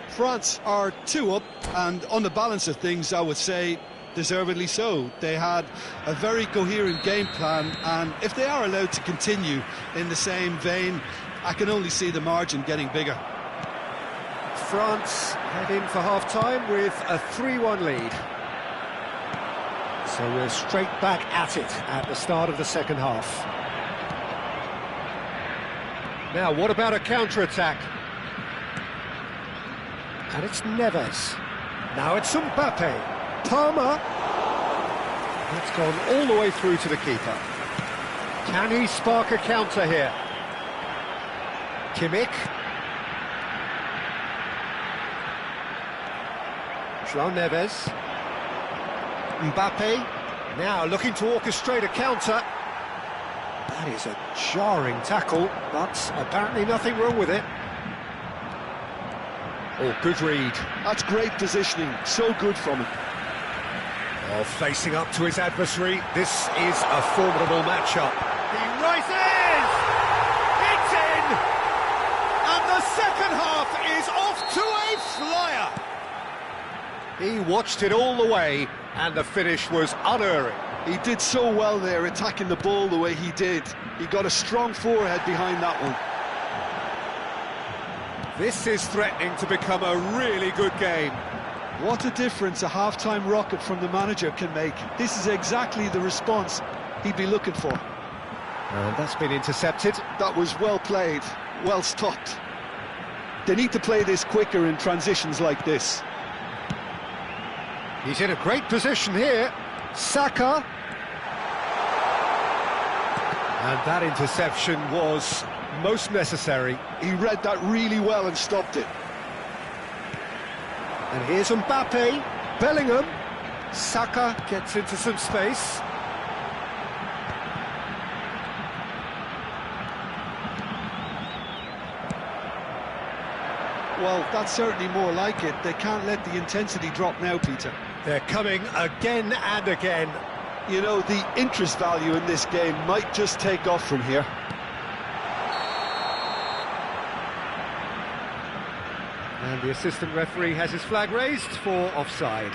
France are 2 up, and on the balance of things, I would say, deservedly so. They had a very coherent game plan, and if they are allowed to continue in the same vein, I can only see the margin getting bigger. France head in for half-time with a 3-1 lead. So we're straight back at it at the start of the second half. Now, what about a counter-attack? And it's Neves. Now it's Mbappe. Palmer. That's gone all the way through to the keeper. Can he spark a counter here? Kimmich. João Neves. Mbappe. Now looking to orchestrate a counter. That is a jarring tackle, but apparently nothing wrong with it. Oh, good read. That's great positioning, so good from him. Oh, facing up to his adversary, this is a formidable matchup. He rises! It's in! And the second half is off to a flyer! He watched it all the way, and the finish was unerring. He did so well there, attacking the ball the way he did. He got a strong forehead behind that one. This is threatening to become a really good game. What a difference a half-time rocket from the manager can make. This is exactly the response he'd be looking for. And that's been intercepted. That was well played, well stopped. They need to play this quicker in transitions like this. He's in a great position here. Saka. And that interception was most necessary. He read that really well and stopped it. And here's Mbappe, Bellingham, Saka gets into some space. Well, that's certainly more like it. They can't let the intensity drop now, Peter. They're coming again and again. You know, the interest value in this game might just take off from here. And the assistant referee has his flag raised for offside.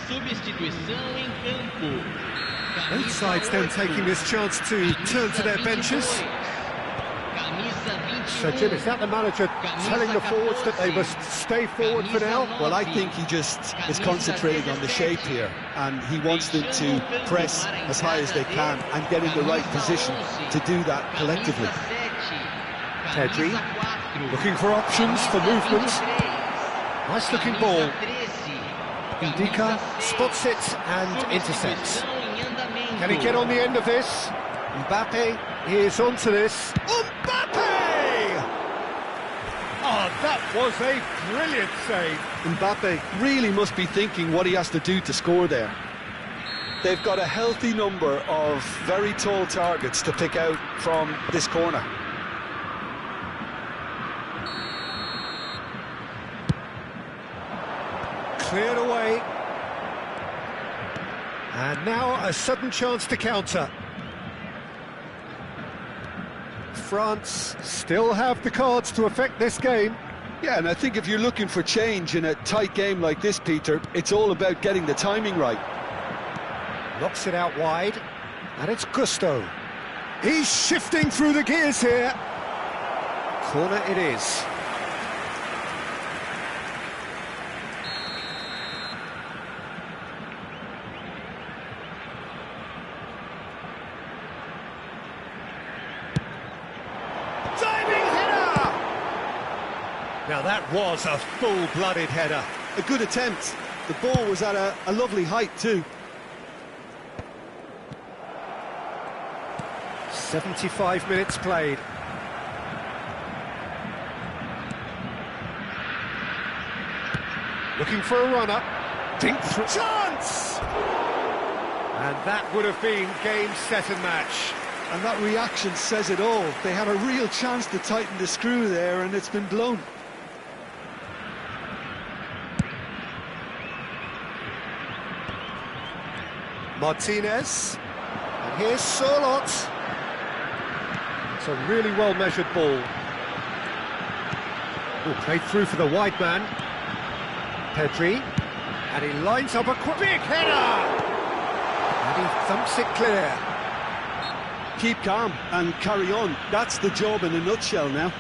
Substituição em campo. Both sides then taking this chance to turn to their benches. So, Jim, is that the manager telling the forwards that they must stay forward for now? Well, I think he just is concentrating on the shape here, and he wants them to press as high as they can and get in the right position to do that collectively. Pedri looking for options for movement. Nice looking ball. Indica spots it and intercepts. Can he get on the end of this? Mbappe is onto this. Mbappe! Oh, that was a brilliant save. Mbappe really must be thinking what he has to do to score there. They've got a healthy number of very tall targets to pick out from this corner. Cleared away. And now a sudden chance to counter. France still have the cards to affect this game. Yeah, and I think if you're looking for change in a tight game like this, Peter, it's all about getting the timing right. Knocks it out wide, and it's Gusto. He's shifting through the gears here. Corner it is. Now that was a full-blooded header. A good attempt. The ball was at a lovely height too. 75 minutes played. Looking for a runner. Dink through. Chance! And that would have been game, set and match. And that reaction says it all. They had a real chance to tighten the screw there, and it's been blown. Martinez, and here's Sorlot. It's a really well-measured ball. Oh, played through for the wide man. Pedri, and he lines up a big header! And he thumps it clear. Keep calm and carry on. That's the job in a nutshell now.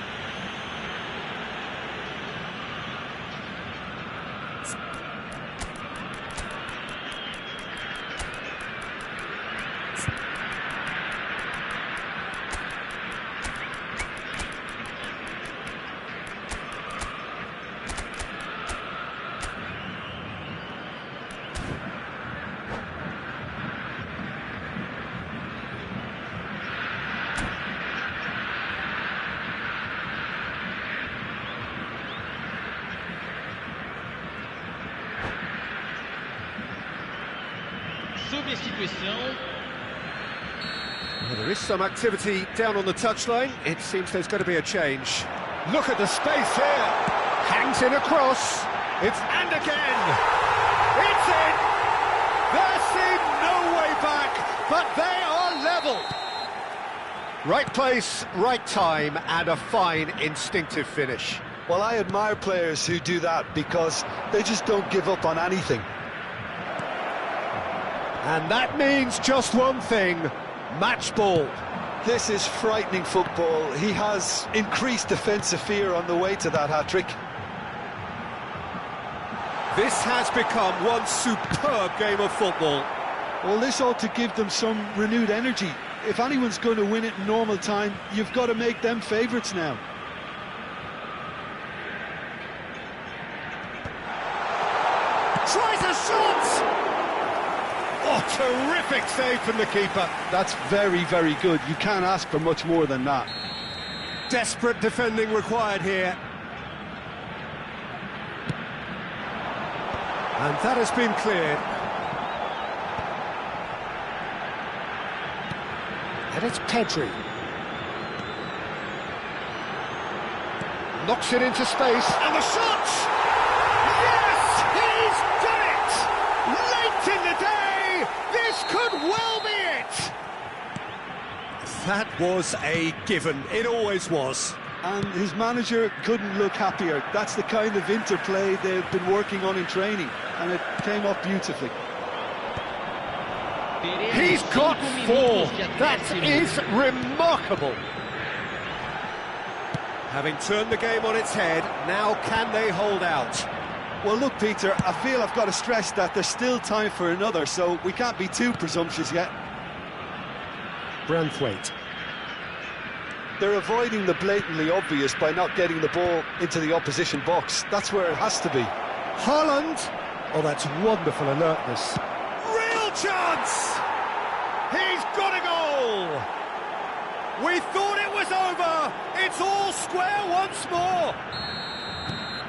Substituição. Well, there is some activity down on the touchline. It seems there's going to be a change. Look at the space here. Hangs in across. It's and again. It's in. There seemed no way back, but they are level. Right place, right time, and a fine instinctive finish. Well, I admire players who do that because they just don't give up on anything. And that means just one thing, match ball. This is frightening football. He has increased defensive fear on the way to that hat-trick. This has become one superb game of football. Well, this ought to give them some renewed energy. If anyone's going to win it in normal time, you've got to make them favourites now. Tries a shot! Oh, terrific save from the keeper. That's very, very good. You can't ask for much more than that. Desperate defending required here. And that has been cleared. And it's Pedri. Knocks it into space. And the shot! Yes! He's done it! Late in the day! This could well be it! That was a given. It always was. and his manager couldn't look happier. That's the kind of interplay they've been working on in training, and it came off beautifully. He's got 4. That is remarkable. Having turned the game on its head, now can they hold out? Well, look, Peter, I feel I've got to stress that there's still time for another, so we can't be too presumptuous yet. Branthwaite. They're avoiding the blatantly obvious by not getting the ball into the opposition box. That's where it has to be. Haaland. Oh, that's wonderful alertness. Real chance! He's got a goal! We thought it was over! It's all square once more!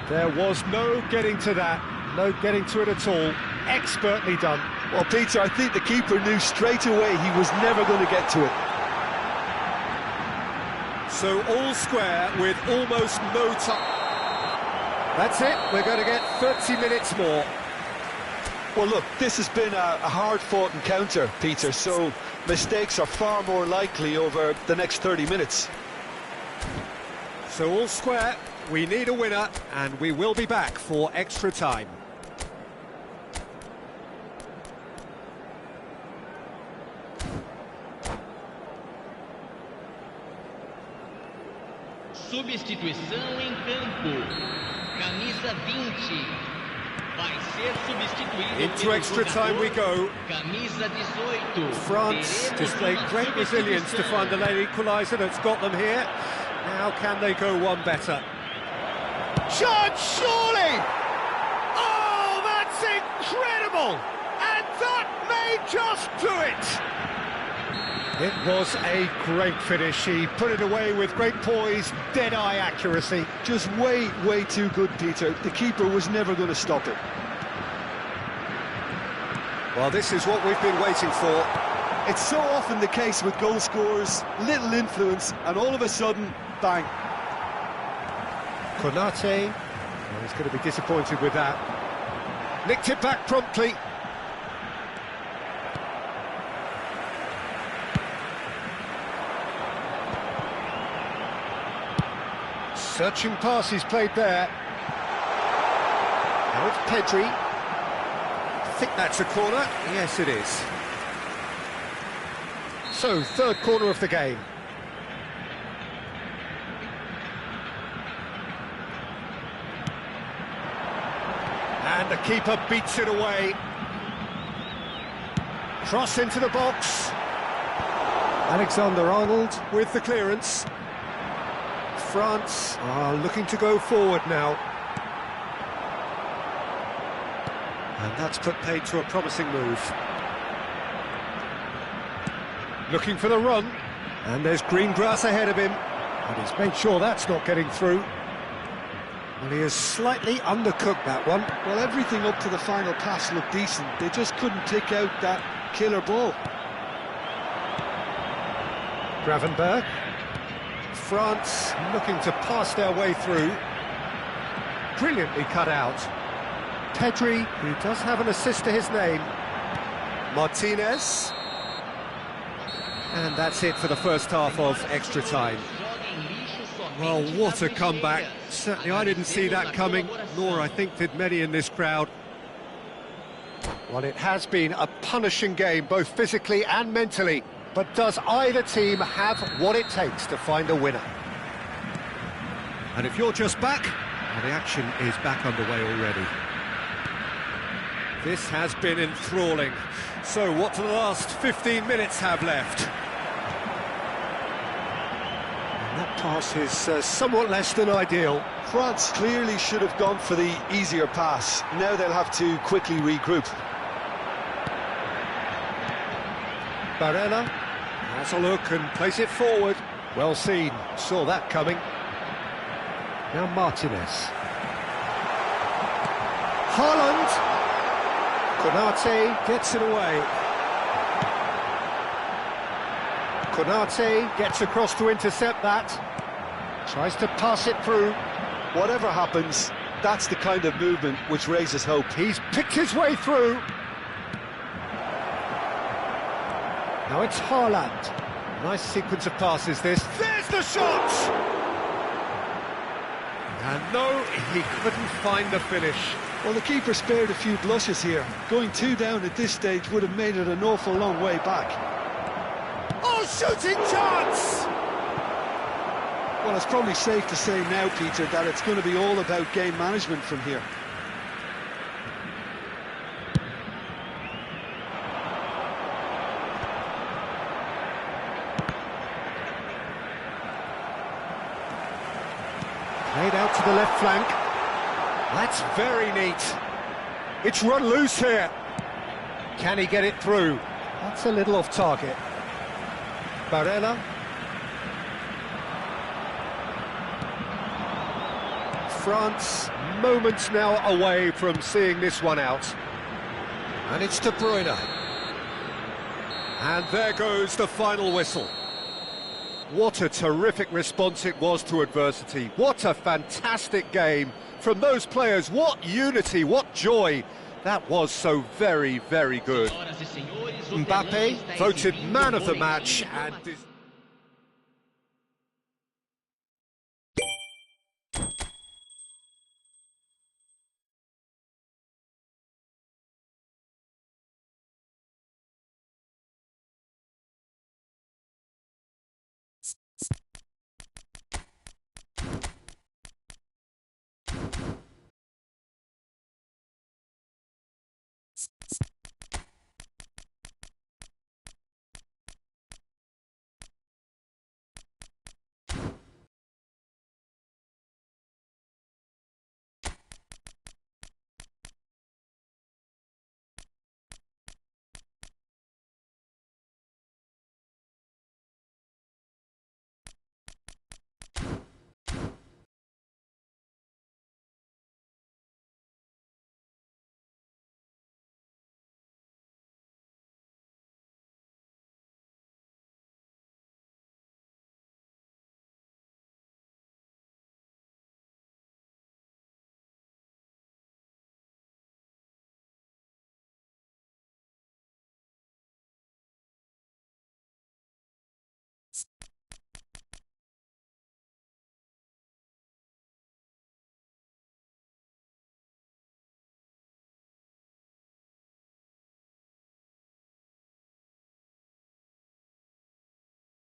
There was no getting to that, no getting to it at all. Expertly done. Well, Peter, I think the keeper knew straight away he was never going to get to it. So all square with almost no time. That's it, we're going to get 30 minutes more. Well, look, this has been a hard-fought encounter, Peter, so mistakes are far more likely over the next 30 minutes. So all square, we need a winner, and we will be back for extra time. Substituição em campo. Camisa 20. Vai ser substituído Into extra time we go. Camisa 18. France displayed great resilience to find the late equaliser that's got them here. Now can they go one better? Chance, surely! Oh, that's incredible! And that may just do it! It was a great finish. He put it away with great poise, dead-eye accuracy. Just way, way too good, Peter. The keeper was never going to stop it. Well, this is what we've been waiting for. It's so often the case with goal scorers, little influence, and all of a sudden, bang. Konate, well, he's going to be disappointed with that. Nicked it back promptly. Searching pass he's played there. Now it's Pedri. I think that's a corner. Yes, it is. So, third corner of the game. And the keeper beats it away. Cross into the box. Alexander-Arnold with the clearance. France are looking to go forward now. And that's put paid to a promising move. Looking for the run. And there's green grass ahead of him. And he's made sure that's not getting through. Well, he has slightly undercooked that one. Well, everything up to the final pass looked decent. They just couldn't pick out that killer ball. Gravenberg. France looking to pass their way through. Brilliantly cut out. Pedri, who does have an assist to his name. Martinez. And that's it for the first half of extra time. Well, what a comeback. Certainly I didn't see that coming, nor I think did many in this crowd. Well, it has been a punishing game, both physically and mentally. But does either team have what it takes to find a winner? And if you're just back, well, the action is back underway already. This has been enthralling. So what do the last 15 minutes have left? And that pass is somewhat less than ideal. France clearly should have gone for the easier pass. Now they'll have to quickly regroup. Barella has a look and plays it forward. Well seen, saw that coming. Now Martinez. Haaland. Konate gets it away. Konate gets across to intercept that. Tries to pass it through. Whatever happens, that's the kind of movement which raises hope. He's picked his way through. Now it's Haaland. Nice sequence of passes this. There's the shot! And no, he couldn't find the finish. Well, the keeper spared a few blushes here. Going 2 down at this stage would have made it an awful long way back. Oh, shooting chance! Well, it's probably safe to say now, Peter, that it's going to be all about game management from here. Played out to the left flank. That's very neat. It's run loose here. Can he get it through? That's a little off target. Barella. France, moments now away from seeing this one out. And it's De Bruyne. And there goes the final whistle. What a terrific response it was to adversity. What a fantastic game from those players. What unity, what joy. That was so very, very good. Mbappe voted man of the match and...